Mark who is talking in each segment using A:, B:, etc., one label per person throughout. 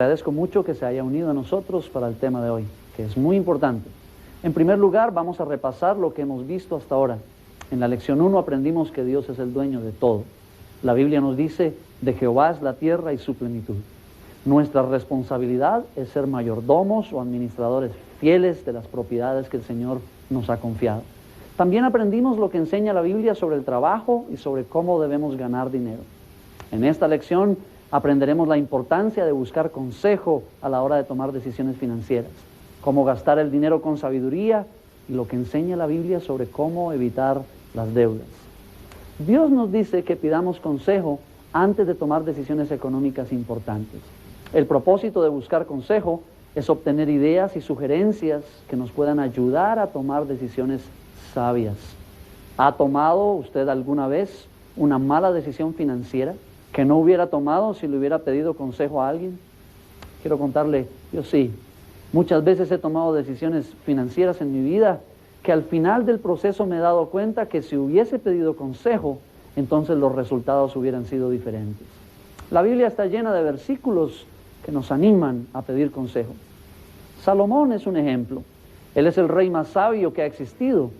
A: Agradezco mucho que se haya unido a nosotros para el tema de hoy, que es muy importante. En primer lugar, vamos a repasar lo que hemos visto hasta ahora. En la lección 1 aprendimos que Dios es el dueño de todo. La Biblia nos dice, de Jehová es la tierra y su plenitud. Nuestra responsabilidad es ser mayordomos o administradores fieles de las propiedades que el Señor nos ha confiado. También aprendimos lo que enseña la Biblia sobre el trabajo y sobre cómo debemos ganar dinero. En esta lección aprenderemos la importancia de buscar consejo a la hora de tomar decisiones financieras, cómo gastar el dinero con sabiduría y lo que enseña la Biblia sobre cómo evitar las deudas. Dios nos dice que pidamos consejo antes de tomar decisiones económicas importantes. El propósito de buscar consejo es obtener ideas y sugerencias que nos puedan ayudar a tomar decisiones sabias. ¿Ha tomado usted alguna vez una mala decisión financiera que no hubiera tomado si le hubiera pedido consejo a alguien? Quiero contarle, yo sí. Muchas veces he tomado decisiones financieras en mi vida que al final del proceso me he dado cuenta que si hubiese pedido consejo, entonces los resultados hubieran sido diferentes. La Biblia está llena de versículos que nos animan a pedir consejo. Salomón es un ejemplo. Él es el rey más sabio que ha existido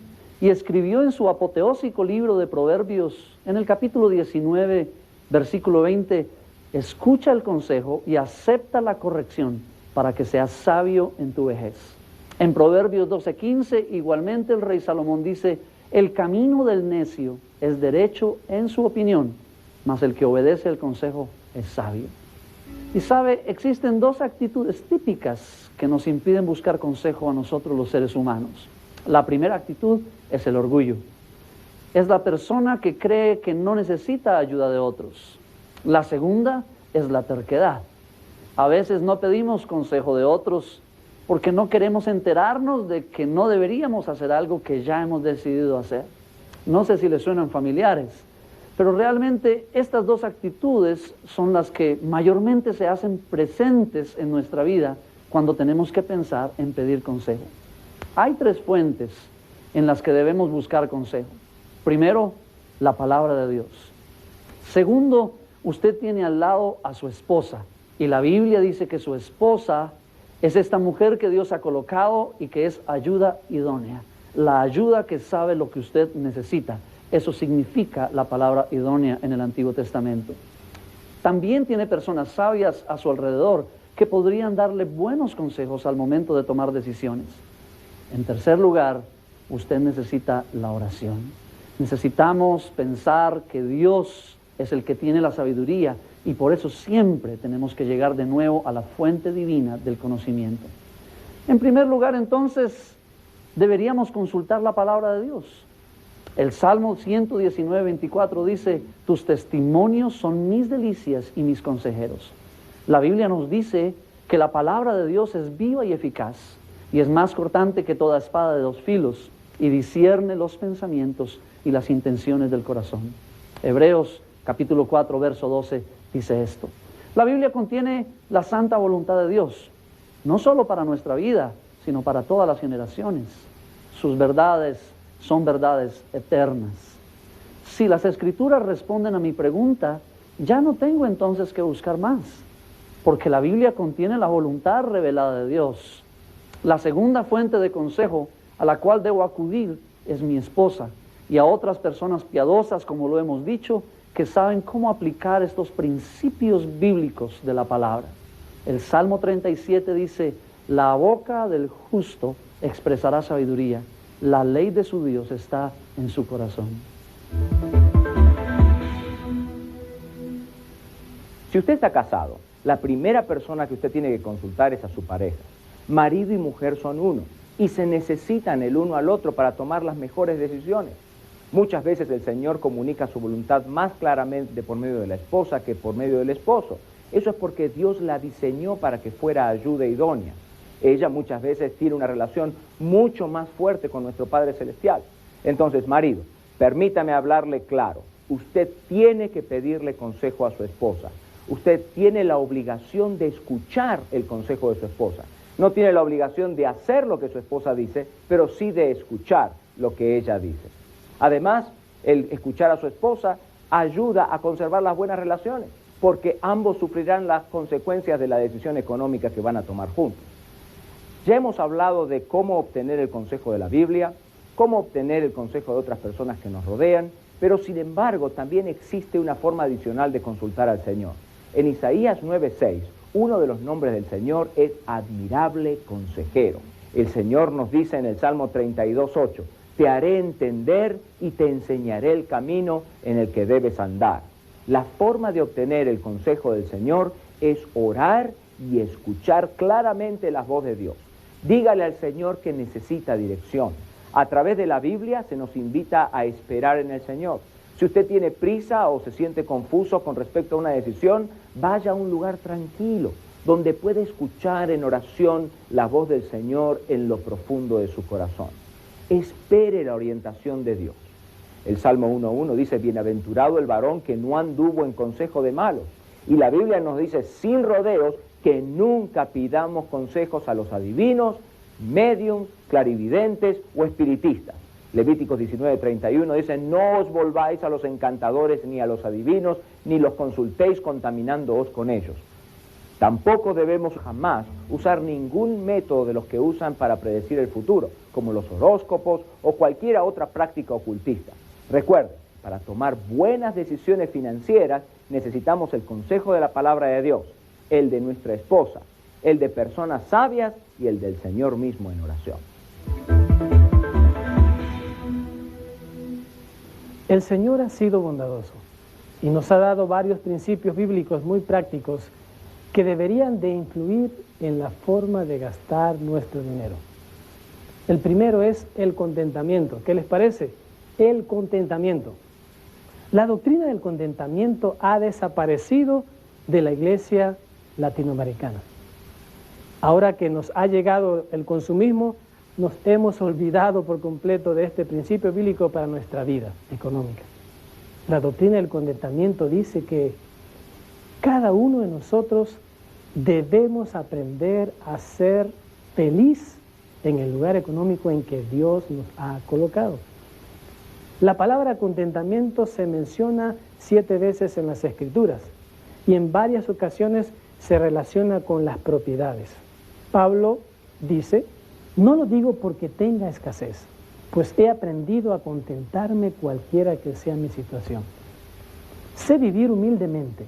A: y escribió en su apoteósico libro de Proverbios, en el capítulo 19, versículo 20, escucha el consejo y acepta la corrección para que seas sabio en tu vejez. En Proverbios 12:15, igualmente el rey Salomón dice, el camino del necio es derecho en su opinión, mas el que obedece el consejo es sabio. Y sabe, existen dos actitudes típicas que nos impiden buscar consejo a nosotros los seres humanos. La primera actitud es el orgullo. Es la persona que cree que no necesita ayuda de otros. La segunda es la terquedad. A veces no pedimos consejo de otros porque no queremos enterarnos de que no deberíamos hacer algo que ya hemos decidido hacer. No sé si les suenan familiares, pero realmente estas dos actitudes son las que mayormente se hacen presentes en nuestra vida cuando tenemos que pensar en pedir consejo. Hay tres fuentes en las que debemos buscar consejo. Primero, la palabra de Dios. Segundo, usted tiene al lado a su esposa y la Biblia dice que su esposa es esta mujer que Dios ha colocado y que es ayuda idónea, la ayuda que sabe lo que usted necesita. Eso significa la palabra idónea en el Antiguo Testamento. También tiene personas sabias a su alrededor que podrían darle buenos consejos al momento de tomar decisiones. En tercer lugar, usted necesita la oración. Necesitamos pensar que Dios es el que tiene la sabiduría y por eso siempre tenemos que llegar de nuevo a la fuente divina del conocimiento. En primer lugar, entonces, deberíamos consultar la palabra de Dios. El Salmo 119, 24 dice, tus testimonios son mis delicias y mis consejeros. La Biblia nos dice que la palabra de Dios es viva y eficaz y es más cortante que toda espada de dos filos y discierne los pensamientos y las intenciones del corazón. Hebreos capítulo 4, verso 12 dice esto. La Biblia contiene la santa voluntad de Dios, no solo para nuestra vida, sino para todas las generaciones. Sus verdades son verdades eternas. Si las Escrituras responden a mi pregunta, ya no tengo entonces que buscar más, porque la Biblia contiene la voluntad revelada de Dios. La segunda fuente de consejo a la cual debo acudir es mi esposa y a otras personas piadosas, como lo hemos dicho, que saben cómo aplicar estos principios bíblicos de la palabra. El Salmo 37 dice, la boca del justo expresará sabiduría, la ley de su Dios está en su corazón.
B: Si usted está casado, la primera persona que usted tiene que consultar es a su pareja. Marido y mujer son uno y se necesitan el uno al otro para tomar las mejores decisiones. Muchas veces el Señor comunica su voluntad más claramente por medio de la esposa que por medio del esposo. Eso es porque Dios la diseñó para que fuera ayuda idónea. Ella muchas veces tiene una relación mucho más fuerte con nuestro Padre Celestial. Entonces, marido, permítame hablarle claro. Usted tiene que pedirle consejo a su esposa. Usted tiene la obligación de escuchar el consejo de su esposa. No tiene la obligación de hacer lo que su esposa dice, pero sí de escuchar lo que ella dice. Además, el escuchar a su esposa ayuda a conservar las buenas relaciones. porque ambos sufrirán las consecuencias de la decisión económica que van a tomar juntos. Ya hemos hablado de cómo obtener el consejo de la Biblia, cómo obtener el consejo de otras personas que nos rodean, pero sin embargo también existe una forma adicional de consultar al Señor. En Isaías 9:6, uno de los nombres del Señor es admirable consejero. El Señor nos dice en el Salmo 32:8, te haré entender y te enseñaré el camino en el que debes andar. La forma de obtener el consejo del Señor es orar y escuchar claramente la voz de Dios. Dígale al Señor que necesita dirección. A través de la Biblia se nos invita a esperar en el Señor. Si usted tiene prisa o se siente confuso con respecto a una decisión, vaya a un lugar tranquilo, donde puede escuchar en oración la voz del Señor en lo profundo de su corazón. Espere la orientación de Dios. El Salmo 1:1 dice, bienaventurado el varón que no anduvo en consejo de malos. Y la Biblia nos dice, sin rodeos, que nunca pidamos consejos a los adivinos, médiums, clarividentes o espiritistas. Levíticos 19:31 dice, no os volváis a los encantadores ni a los adivinos, ni los consultéis contaminándoos con ellos. Tampoco debemos jamás usar ningún método de los que usan para predecir el futuro, como los horóscopos o cualquier otra práctica ocultista. Recuerden, para tomar buenas decisiones financieras necesitamos el consejo de la palabra de Dios, el de nuestra esposa, el de personas sabias y el del Señor mismo en oración.
C: El Señor ha sido bondadoso y nos ha dado varios principios bíblicos muy prácticos que deberían de influir en la forma de gastar nuestro dinero. El primero es el contentamiento. ¿Qué les parece? El contentamiento. La doctrina del contentamiento ha desaparecido de la iglesia latinoamericana. Ahora que nos ha llegado el consumismo, nos hemos olvidado por completo de este principio bíblico para nuestra vida económica. La doctrina del contentamiento dice que cada uno de nosotros debemos aprender a ser feliz en el lugar económico en que Dios nos ha colocado. La palabra contentamiento se menciona 7 veces en las Escrituras y en varias ocasiones se relaciona con las propiedades. Pablo dice, no lo digo porque tenga escasez, pues he aprendido a contentarme cualquiera que sea mi situación. Sé vivir humildemente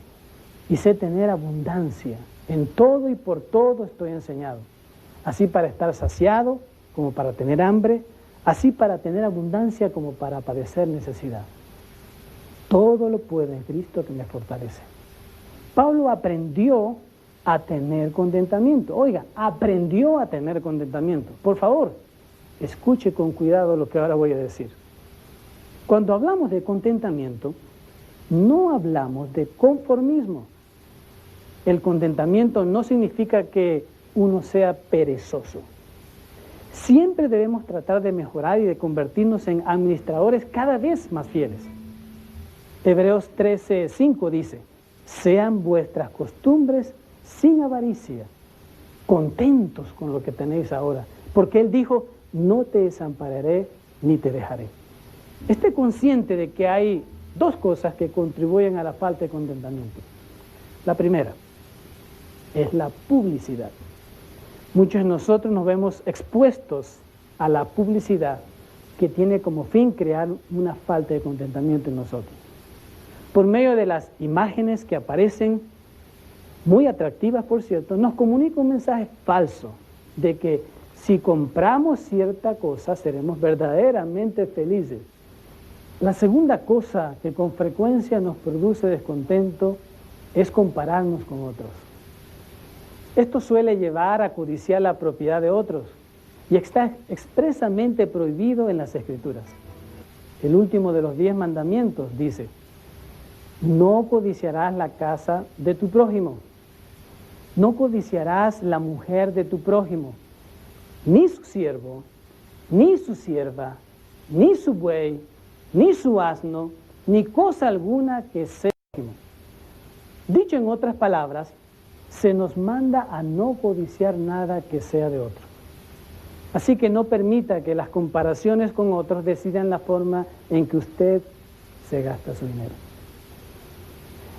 C: y sé tener abundancia. En todo y por todo estoy enseñado, así para estar saciado como para tener hambre, así para tener abundancia como para padecer necesidad. Todo lo puedo en Cristo que me fortalece. Pablo aprendió a tener contentamiento. Oiga, aprendió a tener contentamiento. Por favor, escuche con cuidado lo que ahora voy a decir. Cuando hablamos de contentamiento, no hablamos de conformismo. El contentamiento no significa que uno sea perezoso. Siempre debemos tratar de mejorar y de convertirnos en administradores cada vez más fieles. Hebreos 13:5 dice, sean vuestras costumbres sin avaricia, contentos con lo que tenéis ahora, porque Él dijo, no te desampararé ni te dejaré. Esté consciente de que hay 2 cosas que contribuyen a la falta de contentamiento. La primera es la publicidad. Muchos de nosotros nos vemos expuestos a la publicidad que tiene como fin crear una falta de contentamiento en nosotros. Por medio de las imágenes que aparecen, muy atractivas por cierto, nos comunica un mensaje falso de que si compramos cierta cosa seremos verdaderamente felices. La segunda cosa que con frecuencia nos produce descontento es compararnos con otros. Esto suele llevar a codiciar la propiedad de otros y está expresamente prohibido en las Escrituras. El último de los 10 mandamientos dice, no codiciarás la casa de tu prójimo, no codiciarás la mujer de tu prójimo, ni su siervo, ni su sierva, ni su buey, ni su asno, ni cosa alguna que sea prójimo. Dicho en otras palabras, se nos manda a no codiciar nada que sea de otro. Así que no permita que las comparaciones con otros decidan la forma en que usted se gasta su dinero.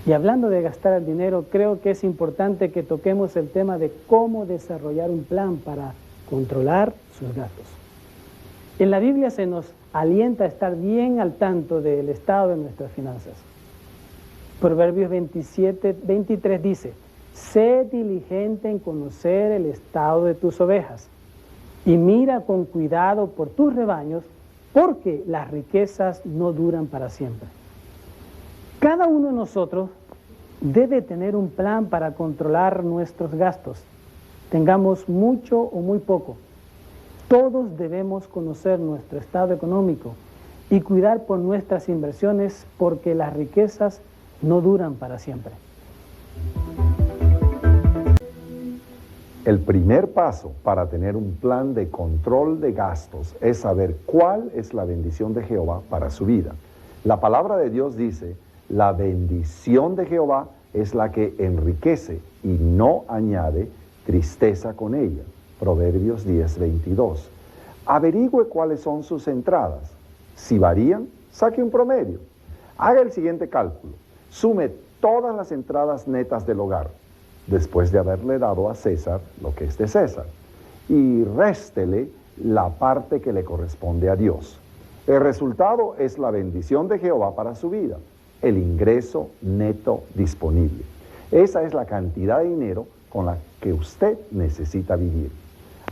C: Y hablando de gastar el dinero, creo que es importante que toquemos el tema de cómo desarrollar un plan para controlar sus gastos. En la Biblia se nos alienta a estar bien al tanto del estado de nuestras finanzas. Proverbios 23 dice: sé diligente en conocer el estado de tus ovejas y mira con cuidado por tus rebaños, porque las riquezas no duran para siempre. Cada uno de nosotros debe tener un plan para controlar nuestros gastos, tengamos mucho o muy poco. Todos debemos conocer nuestro estado económico y cuidar por nuestras inversiones, porque las riquezas no duran para siempre.
D: El primer paso para tener un plan de control de gastos es saber cuál es la bendición de Jehová para su vida. La palabra de Dios dice: la bendición de Jehová es la que enriquece y no añade tristeza con ella. Proverbios 10:22. Averigüe cuáles son sus entradas. Si varían, saque un promedio. Haga el siguiente cálculo. Sume todas las entradas netas del hogar, después de haberle dado a César lo que es de César, y réstele la parte que le corresponde a Dios. El resultado es la bendición de Jehová para su vida, el ingreso neto disponible. Esa es la cantidad de dinero con la que usted necesita vivir.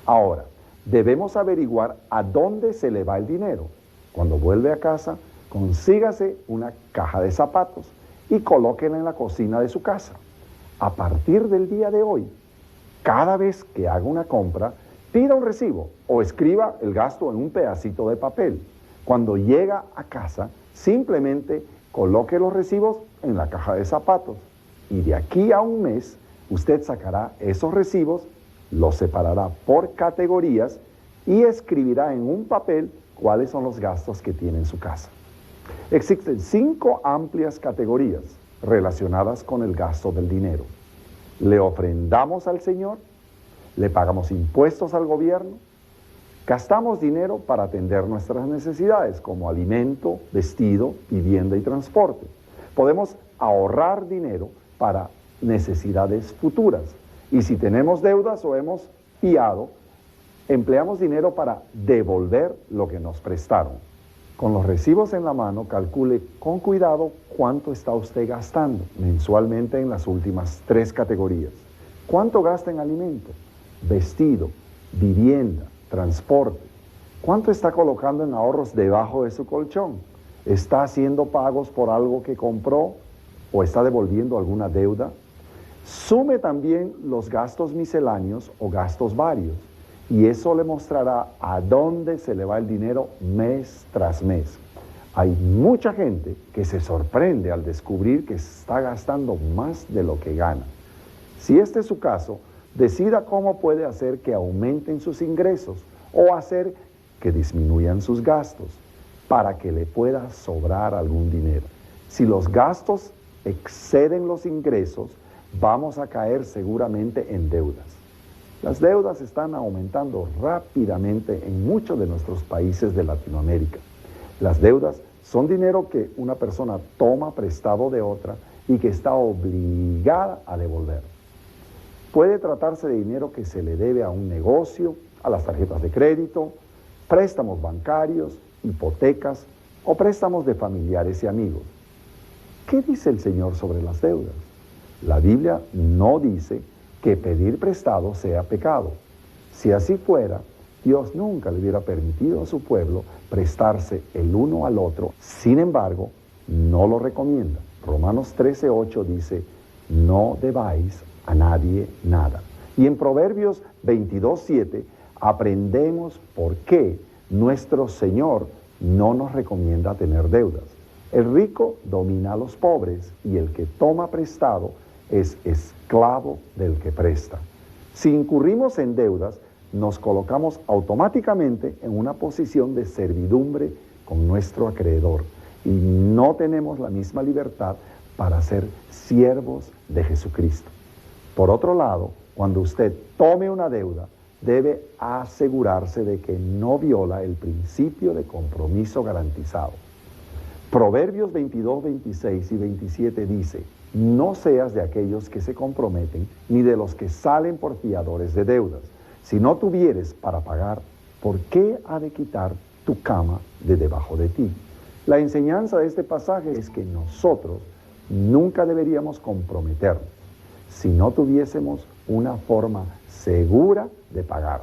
D: Ahora, debemos averiguar a dónde se le va el dinero. Cuando vuelve a casa, consígase una caja de zapatos y colóquela en la cocina de su casa. A partir del día de hoy, cada vez que haga una compra, pida un recibo o escriba el gasto en un pedacito de papel. Cuando llega a casa, simplemente coloque los recibos en la caja de zapatos. Y de aquí a un mes, usted sacará esos recibos, los separará por categorías y escribirá en un papel cuáles son los gastos que tiene en su casa. Existen 5 amplias categorías relacionadas con el gasto del dinero. Le ofrendamos al Señor, le pagamos impuestos al gobierno, gastamos dinero para atender nuestras necesidades como alimento, vestido, vivienda y transporte. Podemos ahorrar dinero para necesidades futuras. Y si tenemos deudas o hemos fiado, empleamos dinero para devolver lo que nos prestaron. Con los recibos en la mano, calcule con cuidado cuánto está usted gastando mensualmente en las últimas 3 categorías. ¿Cuánto gasta en alimento, vestido, vivienda, transporte? ¿Cuánto está colocando en ahorros debajo de su colchón? ¿Está haciendo pagos por algo que compró o está devolviendo alguna deuda? Sume también los gastos misceláneos o gastos varios, y eso le mostrará a dónde se le va el dinero mes tras mes. Hay mucha gente que se sorprende al descubrir que está gastando más de lo que gana. Si este es su caso, decida cómo puede hacer que aumenten sus ingresos o hacer que disminuyan sus gastos para que le pueda sobrar algún dinero. Si los gastos exceden los ingresos, vamos a caer seguramente en deudas. Las deudas están aumentando rápidamente en muchos de nuestros países de Latinoamérica. Las deudas son dinero que una persona toma prestado de otra y que está obligada a devolver. Puede tratarse de dinero que se le debe a un negocio, a las tarjetas de crédito, préstamos bancarios, hipotecas o préstamos de familiares y amigos. ¿Qué dice el Señor sobre las deudas? La Biblia no dice que pedir prestado sea pecado. Si así fuera, Dios nunca le hubiera permitido a su pueblo prestarse el uno al otro. Sin embargo, no lo recomienda. Romanos 13:8 dice: no debáis a nadie nada. Y en Proverbios 22:7 aprendemos por qué nuestro Señor no nos recomienda tener deudas. El rico domina a los pobres y el que toma prestado es esclavo del que presta. Si incurrimos en deudas, nos colocamos automáticamente en una posición de servidumbre con nuestro acreedor y no tenemos la misma libertad para ser siervos de Jesucristo. Por otro lado, cuando usted tome una deuda, debe asegurarse de que no viola el principio de compromiso garantizado. Proverbios 22, 26 y 27 dice: No seas de aquellos que se comprometen, ni de los que salen por fiadores de deudas. Si no tuvieres para pagar, ¿por qué ha de quitar tu cama de debajo de ti? La enseñanza de este pasaje es que nosotros nunca deberíamos comprometernos si no tuviésemos una forma segura de pagar.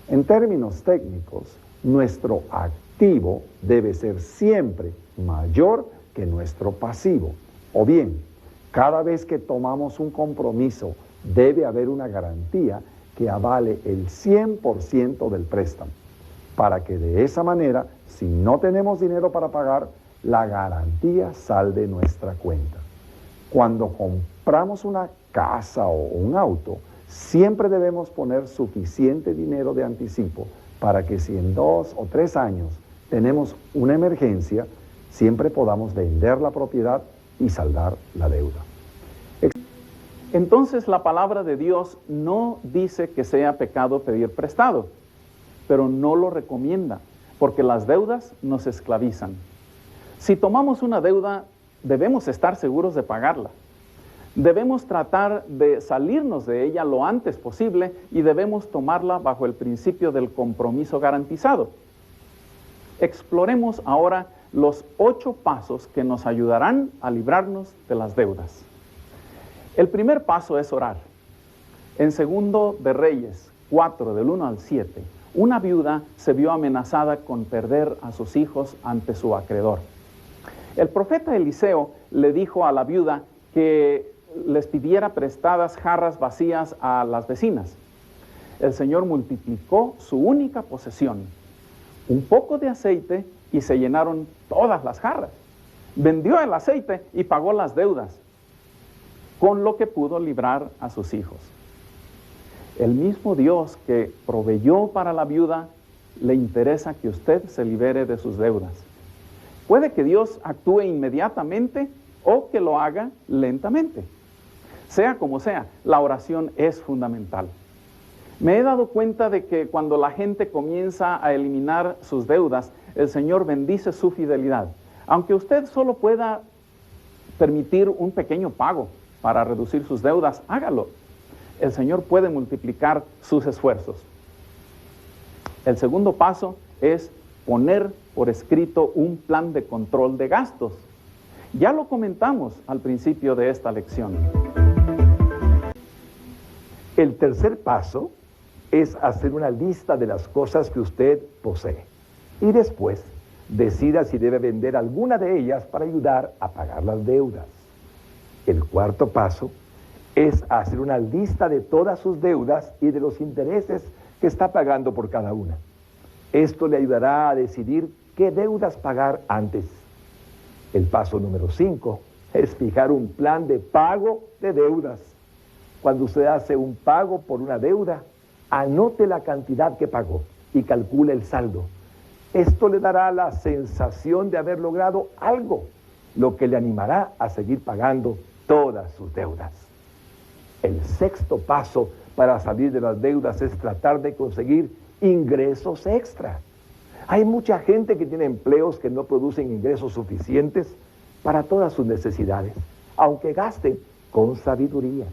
D: En términos técnicos, nuestro activo debe ser siempre mayor que nuestro pasivo. O bien, cada vez que tomamos un compromiso, debe haber una garantía que avale el 100% del préstamo, para que de esa manera, si no tenemos dinero para pagar, la garantía salde nuestra cuenta. Cuando compramos una casa o un auto, siempre debemos poner suficiente dinero de anticipo para que si en 2 o 3 años tenemos una emergencia, siempre podamos vender la propiedad y saldar la deuda.
E: Entonces la palabra de Dios no dice que sea pecado pedir prestado, pero no lo recomienda, porque las deudas nos esclavizan. Si tomamos una deuda, debemos estar seguros de pagarla. Debemos tratar de salirnos de ella lo antes posible y debemos tomarla bajo el principio del compromiso garantizado. Exploremos ahora los 8 pasos que nos ayudarán a librarnos de las deudas. El primer paso es orar. En 2 de Reyes 4, del 1 al 7, una viuda se vio amenazada con perder a sus hijos ante su acreedor. El profeta Eliseo le dijo a la viuda que les pidiera prestadas jarras vacías a las vecinas. El Señor multiplicó su única posesión, un poco de aceite, y se llenaron todas las jarras. Vendió el aceite y pagó las deudas, con lo que pudo librar a sus hijos. El mismo Dios que proveyó para la viuda, le interesa que usted se libere de sus deudas. Puede que Dios actúe inmediatamente o que lo haga lentamente. Sea como sea, la oración es fundamental. Me he dado cuenta de que cuando la gente comienza a eliminar sus deudas, el Señor bendice su fidelidad. Aunque usted solo pueda permitir un pequeño pago para reducir sus deudas, hágalo. El Señor puede multiplicar sus esfuerzos. El segundo paso es poner por escrito un plan de control de gastos. Ya lo comentamos al principio de esta lección.
F: El tercer paso es hacer una lista de las cosas que usted posee y después decida si debe vender alguna de ellas para ayudar a pagar las deudas. El cuarto paso es hacer una lista de todas sus deudas y de los intereses que está pagando por cada una. Esto le ayudará a decidir qué deudas pagar antes. El paso número 5 es fijar un plan de pago de deudas. Cuando usted hace un pago por una deuda, anote la cantidad que pagó y calcule el saldo. Esto le dará la sensación de haber logrado algo, lo que le animará a seguir pagando todas sus deudas. El sexto paso para salir de las deudas es tratar de conseguir ingresos extra. Hay mucha gente que tiene empleos que no producen ingresos suficientes para todas sus necesidades, aunque gasten con sabiduría.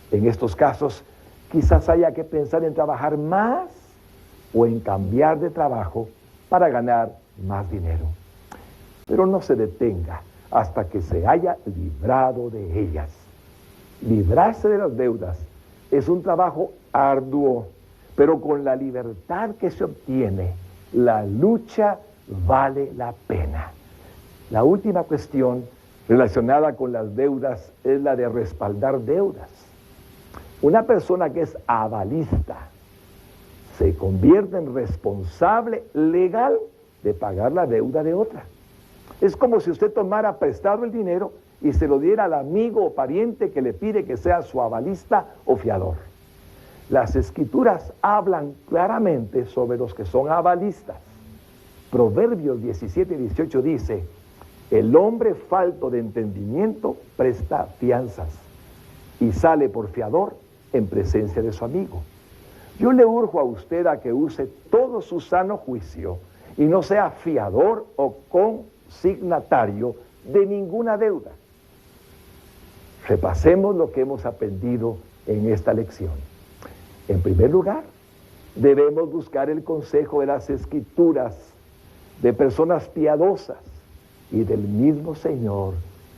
F: En estos casos, quizás haya que pensar en trabajar más o en cambiar de trabajo para ganar más dinero. Pero no se detenga hasta que se haya librado de ellas. Librarse de las deudas es un trabajo arduo, pero con la libertad que se obtiene, la lucha vale la pena. La última cuestión relacionada con las deudas es la de respaldar deudas. Una persona que es avalista se convierte en responsable legal de pagar la deuda de otra. Es como si usted tomara prestado el dinero y se lo diera al amigo o pariente que le pide que sea su avalista o fiador. Las Escrituras hablan claramente sobre los que son avalistas. Proverbios 17:18 dice: el hombre falto de entendimiento presta fianzas y sale por fiador en presencia de su amigo. Yo le urjo a usted a que use todo su sano juicio y no sea fiador o consignatario de ninguna deuda. Repasemos lo que hemos aprendido en esta lección. En primer lugar, debemos buscar el consejo de las Escrituras, de personas piadosas y del mismo Señor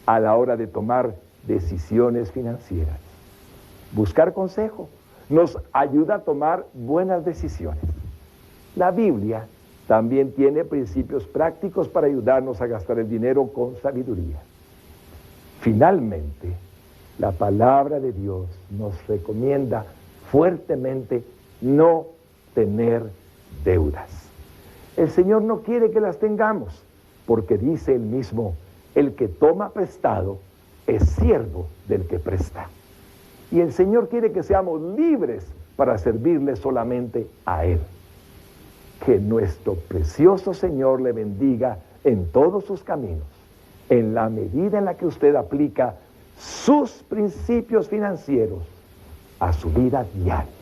F: a la hora de tomar decisiones financieras. Buscar consejo nos ayuda a tomar buenas decisiones. La Biblia también tiene principios prácticos para ayudarnos a gastar el dinero con sabiduría. Finalmente, la palabra de Dios nos recomienda fuertemente no tener deudas. El Señor no quiere que las tengamos, porque dice Él mismo, el que toma prestado es siervo del que presta. Y el Señor quiere que seamos libres para servirle solamente a Él. Que nuestro precioso Señor le bendiga en todos sus caminos, en la medida en la que usted aplica sus principios financieros a su vida diaria.